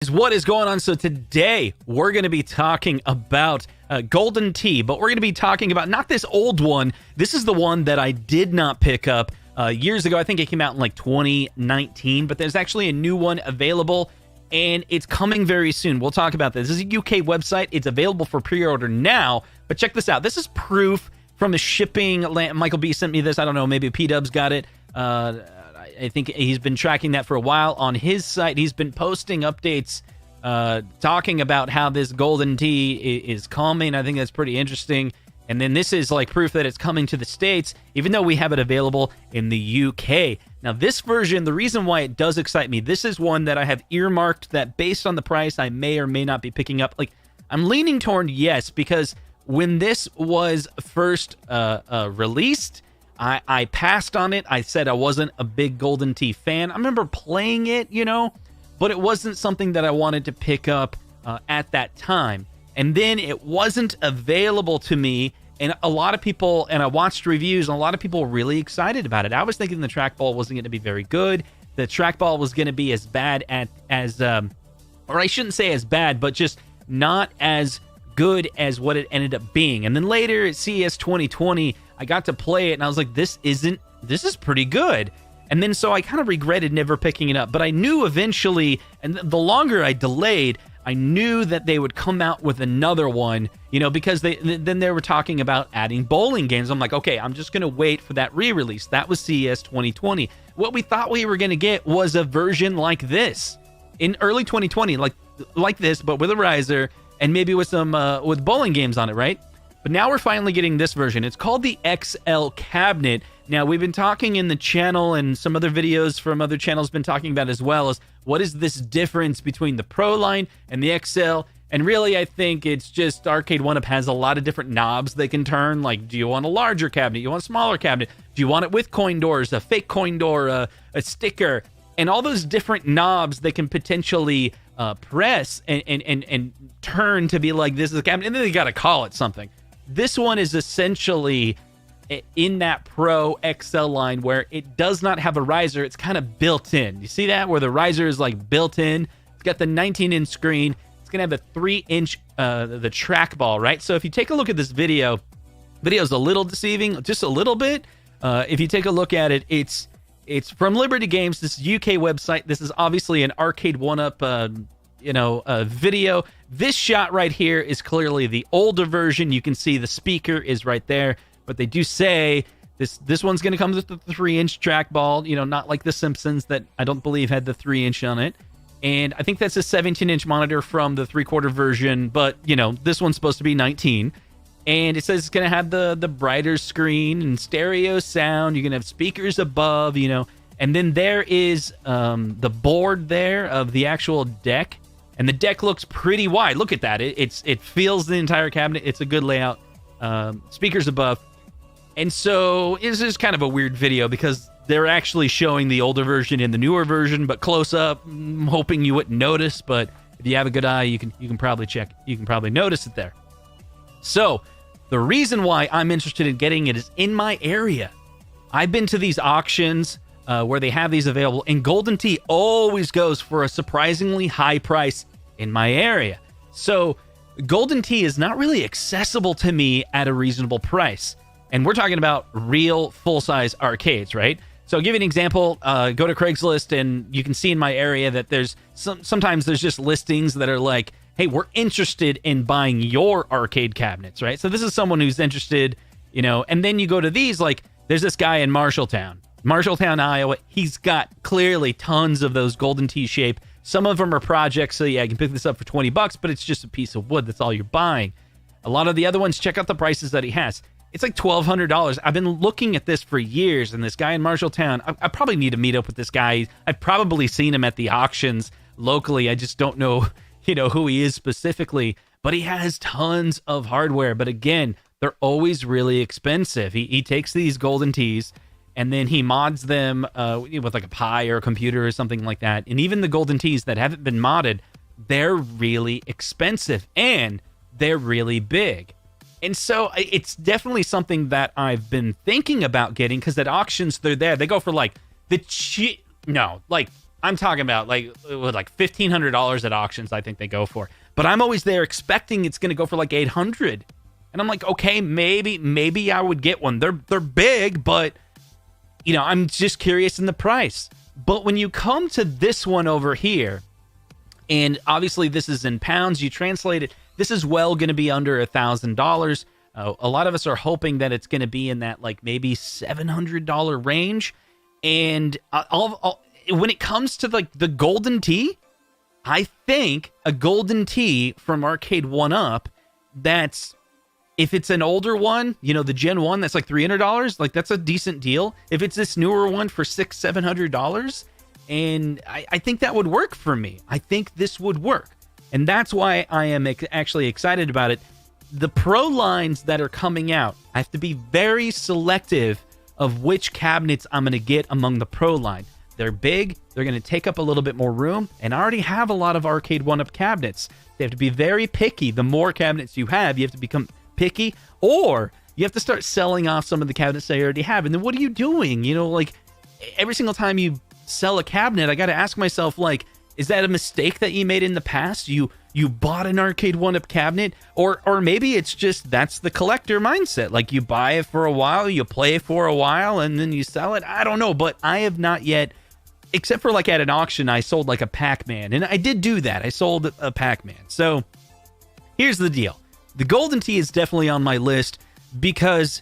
What is going on? So today we're going to be talking about Golden Tee, but we're going to be talking about not this old one. This is the one that I did not pick up years ago. I think it came out in like 2019, but there's actually a new one available and it's coming very soon. We'll talk about this. This is a UK website. It's available for pre-order now, but check this out. This is proof from the shipping. Michael B sent me this. I don't know, maybe P-Dubs got it. I think he's been tracking that for a while on his site. He's been posting updates talking about how this Golden Tee is coming. I think that's pretty interesting. And then this is like proof that it's coming to the States, even though we have it available in the UK. Now, this version, the reason why it does excite me, this is one that I have earmarked that based on the price, I may or may not be picking up. Like, I'm leaning toward yes, because when this was first released, I passed on it. I said I wasn't a big Golden Tee fan. I remember playing it, you know, but it wasn't something that I wanted to pick up at that time. And then it wasn't available to me, and a lot of people, and I watched reviews, and a lot of people were really excited about it. I was thinking the trackball wasn't going to be very good. The trackball was going to be as bad as or I shouldn't say as bad, but just not as good as what it ended up being. And then later at CES 2020, I got to play it and I was like, this is pretty good. And then so I kind of regretted never picking it up, but I knew eventually, and the longer I delayed, I knew that they would come out with another one, you know, because then they were talking about adding bowling games. I'm like, okay, I'm just going to wait for that re-release. That was CES 2020. What we thought we were going to get was a version like this in early 2020, like this, but with a riser and maybe with some with bowling games on it, right? But now we're finally getting this version. It's called the XL cabinet. Now, we've been talking in the channel, and some other videos from other channels been talking about as well, as what is this difference between the Pro line and the XL? And really, I think it's just Arcade1up has a lot of different knobs they can turn. Like, do you want a larger cabinet? You want a smaller cabinet? Do you want it with coin doors, a fake coin door, a sticker? And all those different knobs they can potentially press and turn to be like, this is a cabinet. And then they got to call it something. This one is essentially in that Pro XL line where it does not have a riser. It's kind of built in. You see that? Where the riser is like built in. It's got the 19-inch screen. It's going to have a 3-inch the trackball, right? So if you take a look at this video's a little deceiving, just a little bit. If you take a look at it, it's from Liberty Games. This UK website. This is obviously an Arcade1up video. This shot right here is clearly the older version. You can see the speaker is right there, but they do say this one's going to come with the 3-inch trackball, you know, not like the Simpsons that I don't believe had the 3-inch on it. And I think that's a 17-inch monitor from the 3/4 version, but you know, this one's supposed to be 19. And it says it's going to have the brighter screen and stereo sound. You're going to have speakers above, you know, and then there is the board there of the actual deck. And the deck looks pretty wide. Look at that. It fills the entire cabinet. It's a good layout. Speakers above. And so this is kind of a weird video because they're actually showing the older version and the newer version, but close up. I'm hoping you wouldn't notice, but if you have a good eye, you can probably check. You can probably notice it there. So the reason why I'm interested in getting it is in my area. I've been to these auctions where they have these available, and Golden Tee always goes for a surprisingly high price in my area. So Golden Tee is not really accessible to me at a reasonable price. And we're talking about real full-size arcades, right? So I'll give you an example. Go to Craigslist, and you can see in my area that there's sometimes there's just listings that are like, hey, we're interested in buying your arcade cabinets, right? So this is someone who's interested, you know, and then you go to these, like, there's this guy in Marshalltown, Iowa. He's got clearly tons of those Golden Tee shape. Some of them are projects, so yeah, you can pick this up for $20, but it's just a piece of wood. That's all you're buying. A lot of the other ones, check out the prices that he has. It's like $1,200. I've been looking at this for years, and this guy in Marshalltown, I probably need to meet up with this guy. I've probably seen him at the auctions locally. I just don't know, you know, who he is specifically, but he has tons of hardware. But again, they're always really expensive. He takes these Golden Tees, and then he mods them with like a Pi or a computer or something like that. And even the Golden Tees that haven't been modded, they're really expensive, and they're really big. And so it's definitely something that I've been thinking about getting, because at auctions, they're there. They go for like the cheap, no, like I'm talking about like $1,500 at auctions. I think they go for, but I'm always there expecting it's going to go for like 800, and I'm like, okay, maybe I would get one. They're big, but you know, I'm just curious in the price. But when you come to this one over here, and obviously this is in pounds, you translate it. This is well going to be under $1,000. A lot of us are hoping that it's going to be in that like maybe $700 range. And when it comes to like the Golden Tee, I think a Golden Tee from Arcade1up, that's, if it's an older one, you know, the Gen 1, that's like $300, like that's a decent deal. If it's this newer one for $600-700, and I think that would work for me. I think this would work. And that's why I am actually excited about it. The Pro lines that are coming out, I have to be very selective of which cabinets I'm going to get among the Pro line. They're big, they're going to take up a little bit more room, and I already have a lot of Arcade1up cabinets. They have to be very picky. The more cabinets you have to become picky, or you have to start selling off some of the cabinets that you already have. And then what are you doing? You know, like every single time you sell a cabinet, I got to ask myself, like, is that a mistake that you made in the past? You bought an Arcade1up cabinet, or maybe it's just that's the collector mindset. Like you buy it for a while, you play it for a while, and then you sell it. I don't know, but I have not yet, except for like at an auction, I sold like a Pac-Man, and I did do that. I sold a Pac-Man. So here's the deal. The Golden Tee is definitely on my list because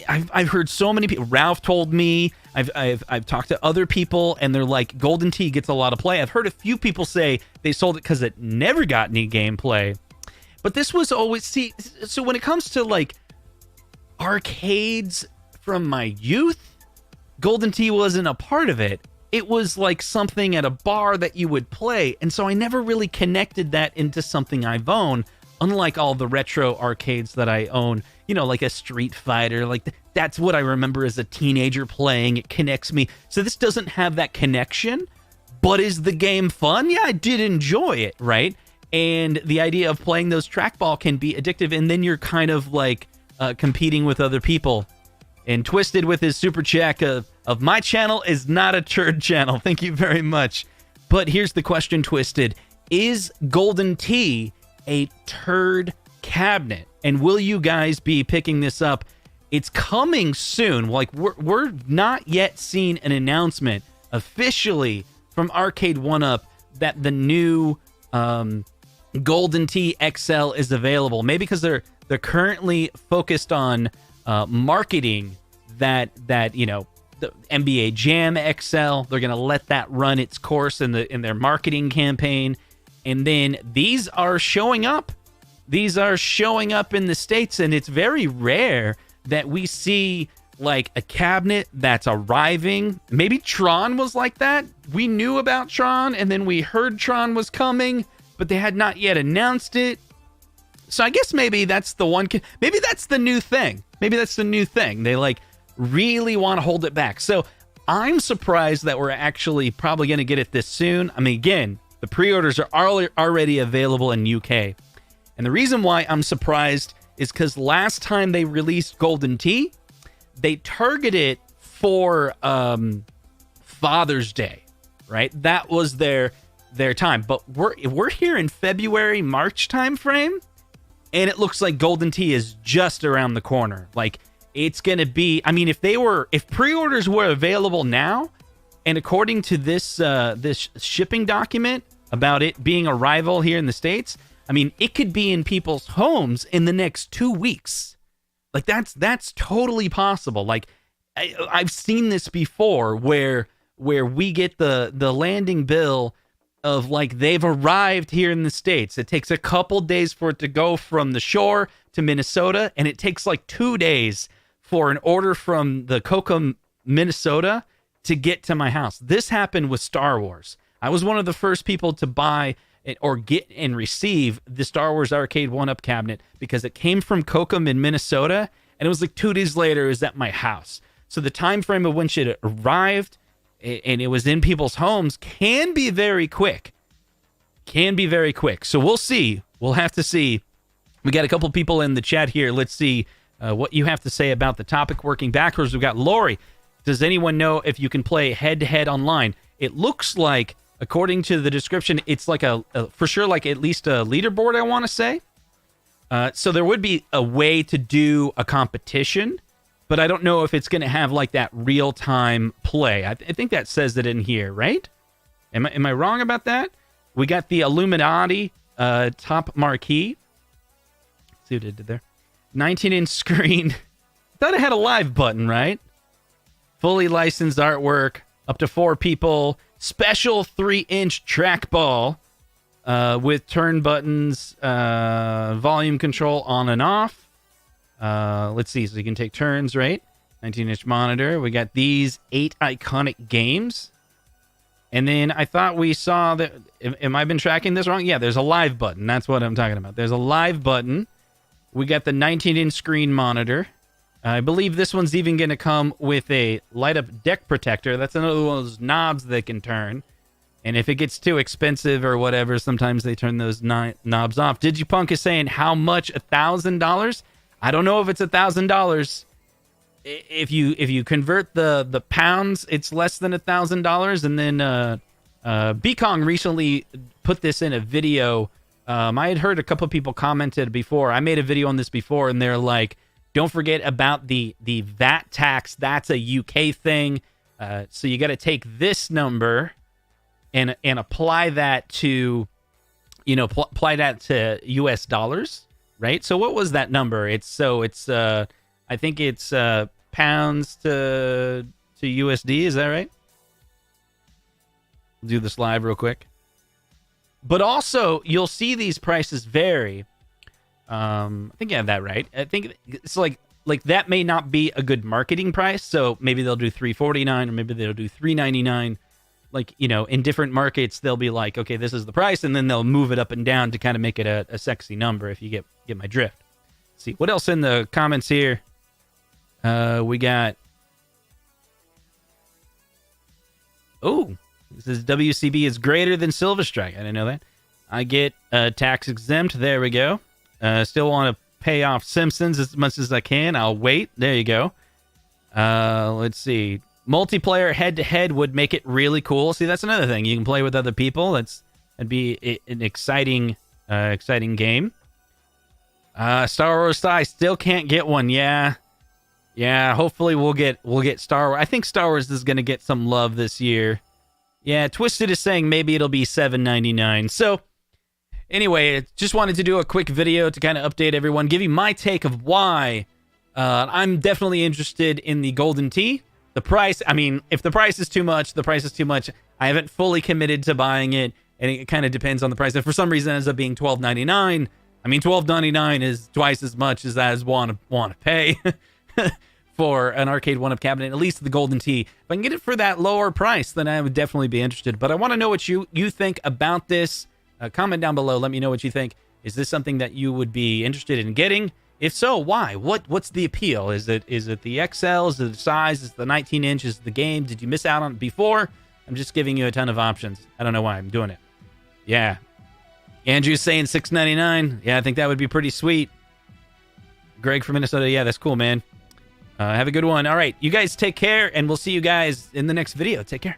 I've heard so many people. Ralph told me. I've talked to other people, and they're like, Golden Tee gets a lot of play. I've heard a few people say they sold it because it never got any gameplay. But this was always, so when it comes to like arcades from my youth, Golden Tee wasn't a part of it. It was like something at a bar that you would play, and so I never really connected that into something I've owned. Unlike all the retro arcades that I own, you know, like a Street Fighter, like that's what I remember as a teenager playing. It connects me. So this doesn't have that connection, but is the game fun? Yeah, I did enjoy it, right? And the idea of playing those trackball can be addictive, and then you're kind of like competing with other people. And Twisted with his super chat of my channel is not a turd channel. Thank you very much. But here's the question, Twisted. Is Golden Tee a turd cabinet? And will you guys be picking this up? It's coming soon. Like we're not yet seeing an announcement officially from Arcade1up that the new Golden Tee XL is available. Maybe because they're currently focused on marketing that you know, the NBA Jam XL. They're gonna let that run its course in their marketing campaign. And then these are showing up. These are showing up in the States, and it's very rare that we see like a cabinet that's arriving. Maybe Tron was like that. We knew about Tron, and then we heard Tron was coming, but they had not yet announced it. So I guess maybe that's the one. Maybe that's the new thing. Maybe that's the new thing. They like really want to hold it back. So I'm surprised that we're actually probably going to get it this soon. I mean, again, the pre-orders are already available in UK. And the reason why I'm surprised is because last time they released Golden Tee, they targeted for Father's Day, right? That was their time. But we're here in February, March time frame, and it looks like Golden Tee is just around the corner. Like it's gonna be. I mean, if pre-orders were available now, and according to this shipping document about it being arrival here in the States, I mean, it could be in people's homes in the next 2 weeks. Like that's totally possible. Like I've seen this before where we get the landing bill of like they've arrived here in the States. It takes a couple days for it to go from the shore to Minnesota, and it takes like 2 days for an order from the Kokomo, Minnesota to get to my house. This happened with Star Wars. I was one of the first people to buy or get and receive the Star Wars Arcade1up cabinet because it came from Kokomo in Minnesota, and it was like 2 days later it was at my house. So the time frame of when it arrived and it was in people's homes can be very quick. So we'll see. We'll have to see. We got a couple people in the chat here. Let's see what you have to say about the topic. Working backwards, we've got Lori. Does anyone know if you can play head-to-head online? It looks like, according to the description, it's like for sure, like at least a leaderboard, I want to say. So there would be a way to do a competition, but I don't know if it's going to have like that real-time play. I think that says it in here, right? Am I wrong about that? We got the Illuminati top marquee. Let's see what it did there. 19-inch screen. I thought it had a live button, right? Fully licensed artwork, up to 4 people. Special 3-inch trackball with turn buttons, volume control on and off. Let's see, so you can take turns, right? 19-inch monitor. We got these 8 iconic games. And then I thought we saw that... Am I been tracking this wrong? Yeah, there's a live button. That's what I'm talking about. There's a live button. We got the 19-inch screen monitor. I believe this one's even going to come with a light-up deck protector. That's another one of those knobs they can turn. And if it gets too expensive or whatever, sometimes they turn those knobs off. Digipunk is saying, how much? $1,000? I don't know if it's $1,000. If you convert the pounds, it's less than $1,000. And then Bkong recently put this in a video. I had heard a couple of people commented before. I made a video on this before, and they're like, don't forget about the VAT tax. That's a UK thing. So you got to take this number and apply that to, apply that to US dollars, right? So what was that number? I think it's pounds to USD. Is that right? We'll do this live real quick. But also, you'll see these prices vary. I think I have that right. I think it's like that may not be a good marketing price. So maybe they'll do $349 or maybe they'll do $399. Like, in different markets, they'll be like, okay, this is the price. And then they'll move it up and down to kind of make it a sexy number, if you get my drift. Let's see, what else in the comments here? We got... Oh, this is WCB is greater than Silver Strike. I didn't know that. I get tax exempt. There we go. Still want to pay off Simpsons as much as I can. I'll wait. There you go. Let's see. Multiplayer head-to-head would make it really cool. See, that's another thing. You can play with other people. That'd be an exciting game. Star Wars I still can't get one. Yeah. Hopefully we'll get Star Wars. I think Star Wars is going to get some love this year. Yeah, Twisted is saying maybe it'll be $7.99. So, anyway, just wanted to do a quick video to kind of update everyone, give you my take of why I'm definitely interested in the Golden Tee. The price, I mean, if the price is too much, the price is too much. I haven't fully committed to buying it, and it kind of depends on the price. If for some reason it ends up being $12.99, I mean, $12.99 is twice as much as I want to pay for an Arcade1up cabinet, at least the Golden Tee. If I can get it for that lower price, then I would definitely be interested. But I want to know what you think about this. Comment down below. Let me know what you think. Is this something that you would be interested in getting? If so, why? What's the appeal? Is it the XL? Is it the size? Is it the 19-inch? Is it the game? Did you miss out on it before? I'm just giving you a ton of options. I don't know why I'm doing it. Yeah. Andrew's saying $6.99. Yeah, I think that would be pretty sweet. Greg from Minnesota. Yeah, that's cool, man. Have a good one. All right, you guys take care, and we'll see you guys in the next video. Take care.